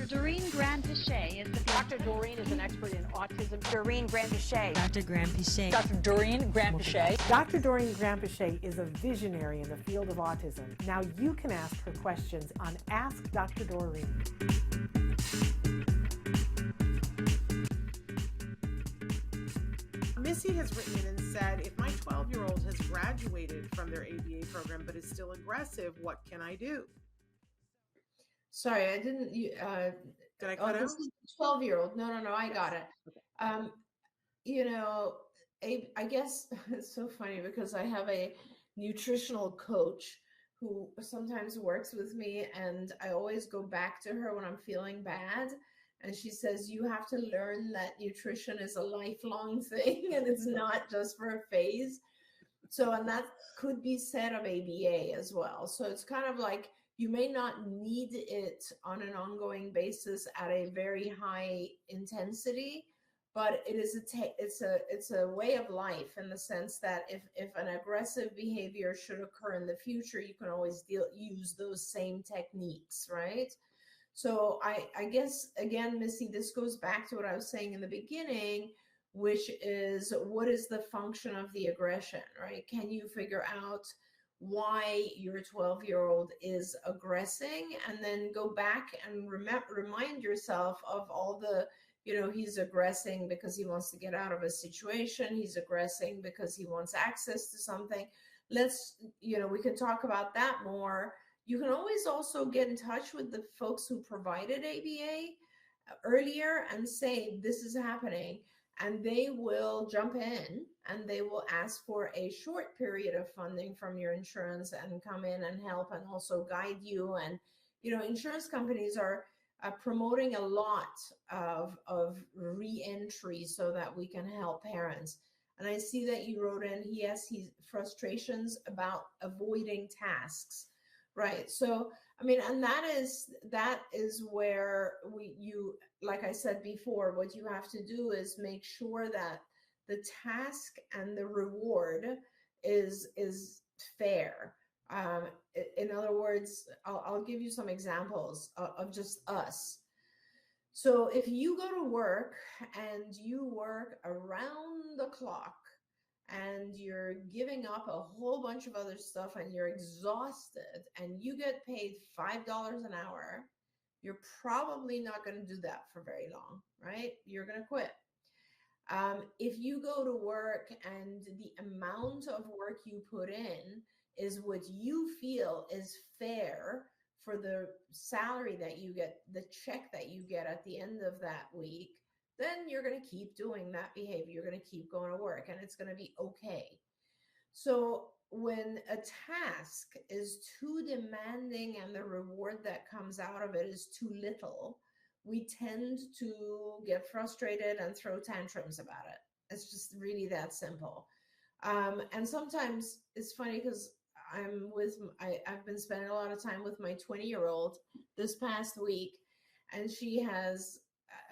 Doreen Grand-Pichet is the Dr. Doreen is an expert in autism. Doreen Grand-Pichet. Dr. Grand-Pichet. Dr. Doreen Grand-Pichet. Dr. Doreen Grand-Pichet is a visionary in the field of autism. Now you can ask her questions on Ask Dr. Doreen. Missy has written in and said, if my 12-year-old has graduated from their ABA program but is still aggressive, what can I do? Sorry, I didn't. Did I cut out? This is a 12-year-old. No, I got it. Okay. I guess it's so funny because I have a nutritional coach who sometimes works with me, and I always go back to her when I'm feeling bad. And she says, you have to learn that nutrition is a lifelong thing and it's not just for a phase. So, and that could be said of ABA as well. So it's kind of like you may not need it on an ongoing basis at a very high intensity, but it is it's a way of life in the sense that if an aggressive behavior should occur in the future, you can always use those same techniques, right? So I guess, again, Missy, this goes back to what I was saying in the beginning, which is what is the function of the aggression, right? Can you figure out why your 12-year-old is aggressing, and then go back and remind yourself of all the, he's aggressing because he wants to get out of a situation. He's aggressing because he wants access to something. We can talk about that more. You can always also get in touch with the folks who provided ABA earlier and say, this is happening. And they will jump in and they will ask for a short period of funding from your insurance and come in and help and also guide you. And, insurance companies are promoting a lot of re-entry so that we can help parents. And I see that you wrote in, he has frustrations about avoiding tasks. Right. So, and that is where you, like I said before, what you have to do is make sure that the task and the reward is fair. In other words, I'll give you some examples of just us. So if you go to work and you work around the clock, and you're giving up a whole bunch of other stuff and you're exhausted and you get paid $5 an hour, you're probably not going to do that for very long, right? You're going to quit. If you go to work and the amount of work you put in is what you feel is fair for the salary that you get, the check that you get at the end of that week, then you're going to keep doing that behavior. You're going to keep going to work and it's going to be okay. So when a task is too demanding and the reward that comes out of it is too little, we tend to get frustrated and throw tantrums about it. It's just really that simple. And sometimes it's funny because I've been spending a lot of time with my 20-year-old this past week, and she has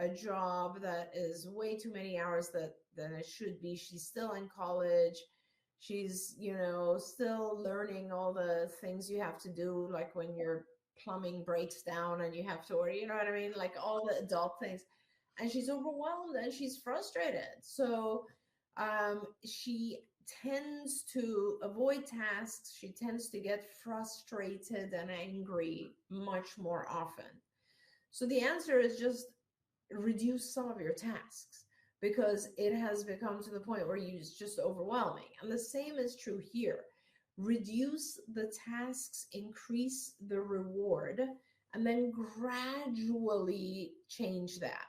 a job that is way too many hours than it should be. She's still in college. She's, still learning all the things you have to do, like when your plumbing breaks down and you have to order, you know what I mean? Like all the adult things. And she's overwhelmed and she's frustrated. So she tends to avoid tasks. She tends to get frustrated and angry much more often. So the answer is just reduce some of your tasks, because it has become to the point where it's just overwhelming. And the same is true here. Reduce the tasks, increase the reward, and then gradually change that.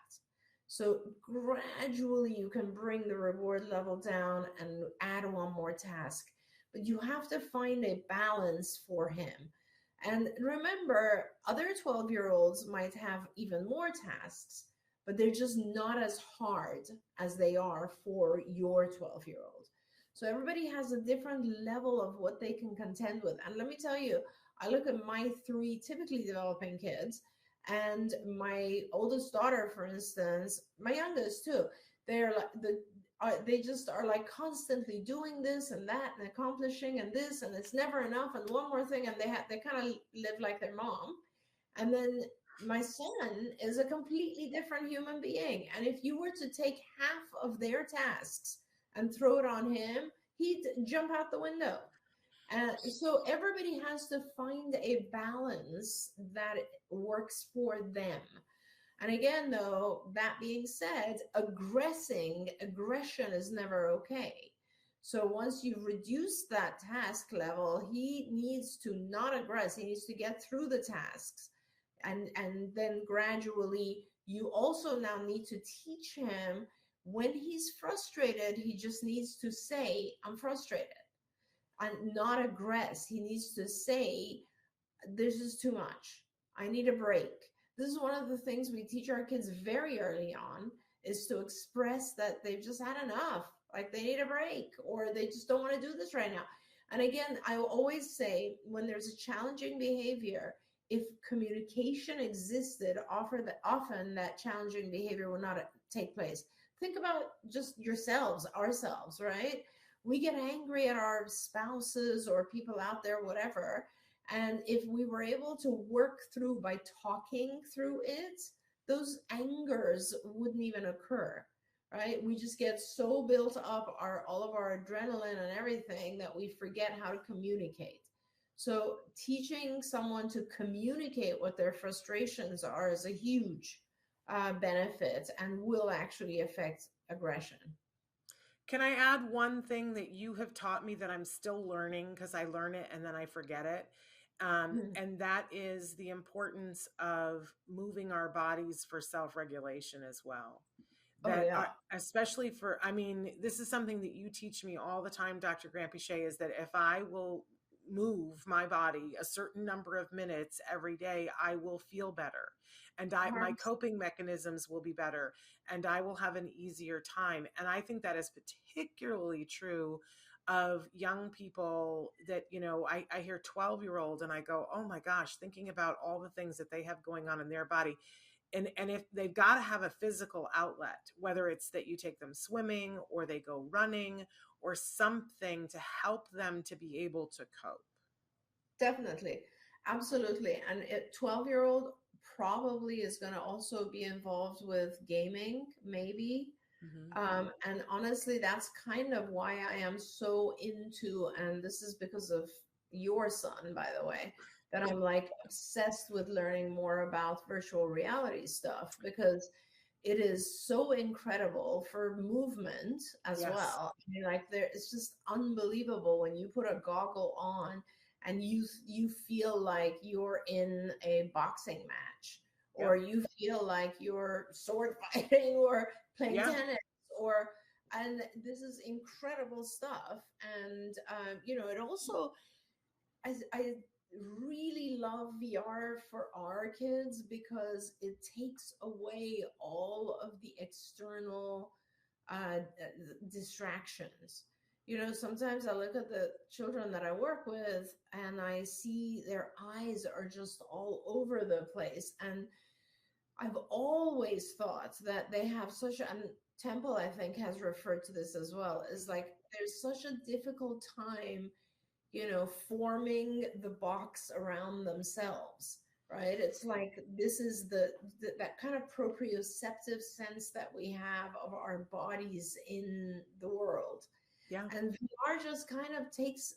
So gradually you can bring the reward level down and add one more task, but you have to find a balance for him. And remember, other 12-year-olds might have even more tasks, but they're just not as hard as they are for your 12-year-old. So everybody has a different level of what they can contend with. And let me tell you, I look at my 3 typically developing kids, and my oldest daughter, for instance, my youngest too, they just are like constantly doing this and that and accomplishing and this, and it's never enough and one more thing, and they kind of live like their mom. And then my son is a completely different human being. And if you were to take half of their tasks and throw it on him, he'd jump out the window. So everybody has to find a balance that works for them. And again, though, that being said, aggression is never okay. So once you reduce that task level, he needs to not aggress. He needs to get through the tasks. And then gradually, you also now need to teach him when he's frustrated, he just needs to say, I'm frustrated, and not aggress. He needs to say, this is too much. I need a break. This is one of the things we teach our kids very early on, is to express that they've just had enough, like they need a break, or they just don't want to do this right now. And again, I always say, when there's a challenging behavior, if communication existed, often that challenging behavior will not take place. Think about just ourselves, right? We get angry at our spouses or people out there, whatever. And if we were able to work through by talking through it, those angers wouldn't even occur, right? We just get so built up, all of our adrenaline and everything, that we forget how to communicate. So teaching someone to communicate what their frustrations are is a huge benefit and will actually affect aggression. Can I add one thing that you have taught me that I'm still learning, because I learn it and then I forget it? And that is the importance of moving our bodies for self-regulation as well. Especially for, I mean, this is something that you teach me all the time, Dr. Grampiche, is that if I will move my body a certain number of minutes every day, I will feel better. And my coping mechanisms will be better, and I will have an easier time. And I think that is particularly true of young people that, I hear 12-year-old and I go, oh my gosh, thinking about all the things that they have going on in their body. And if they've got to have a physical outlet, whether it's that you take them swimming or they go running or something to help them to be able to cope. Definitely. Absolutely. And a 12-year-old probably is going to also be involved with gaming, maybe. Mm-hmm. And honestly, that's kind of why I am so into, and this is because of your son, by the way, that I'm like obsessed with learning more about virtual reality stuff, because it is so incredible for movement as well. I mean, like it's just unbelievable when you put a goggle on and you feel like you're in a boxing match, or you feel like you're sword fighting or playing tennis, and this is incredible stuff. And it also, I really love VR for our kids, because it takes away all of the external distractions. Sometimes I look at the children that I work with and I see their eyes are just all over the place. And I've always thought that they have and Temple, I think, has referred to this as well, is like there's such a difficult time, forming the box around themselves, right? It's like this is that kind of proprioceptive sense that we have of our bodies in the world. Yeah. And VR just kind of takes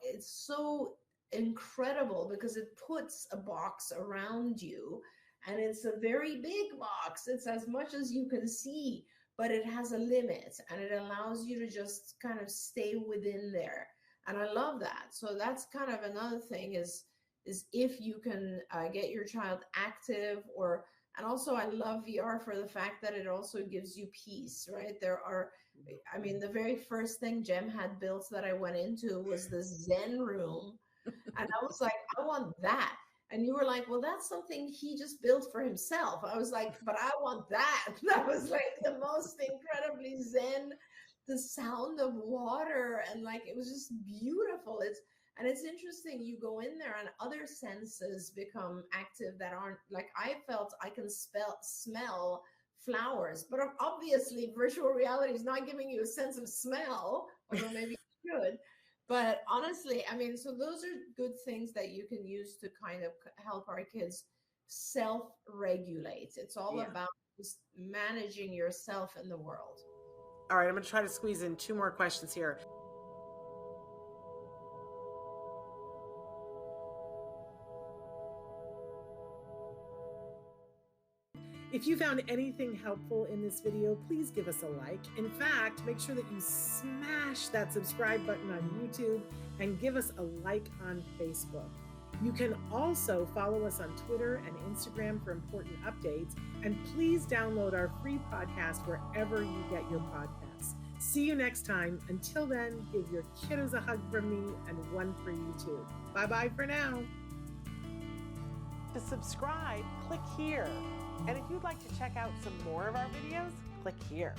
it's so incredible because it puts a box around you, and it's a very big box. It's as much as you can see, but it has a limit, and it allows you to just kind of stay within there. And I love that. So that's kind of another thing is if you can get your child active, and also I love VR for the fact that it also gives you peace, right? The very first thing Jem had built that I went into was the Zen room. And I was like, I want that. And you were like, well, that's something he just built for himself. I was like, but I want that. That was like the most incredibly Zen, the sound of water. And like, it was just beautiful. It's interesting. You go in there and other senses become active that aren't, like I felt I can smell flowers, but obviously virtual reality is not giving you a sense of smell, although maybe it should. But honestly, so those are good things that you can use to kind of help our kids self-regulate. It's all Yeah. about just managing yourself in the world. All right, I'm going to try to squeeze in 2 more questions here. If you found anything helpful in this video, please give us a like. In fact, make sure that you smash that subscribe button on YouTube and give us a like on Facebook. You can also follow us on Twitter and Instagram for important updates. And please download our free podcast wherever you get your podcasts. See you next time. Until then, give your kiddos a hug from me and one for you too. Bye-bye for now. To subscribe, click here. And if you'd like to check out some more of our videos, click here.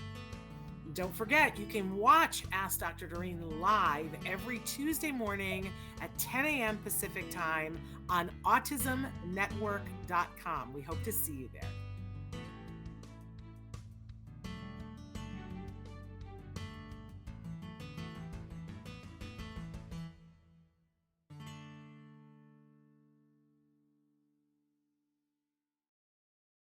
Don't forget, you can watch Ask Dr. Doreen live every Tuesday morning at 10 a.m. Pacific time on autismnetwork.com. We hope to see you there.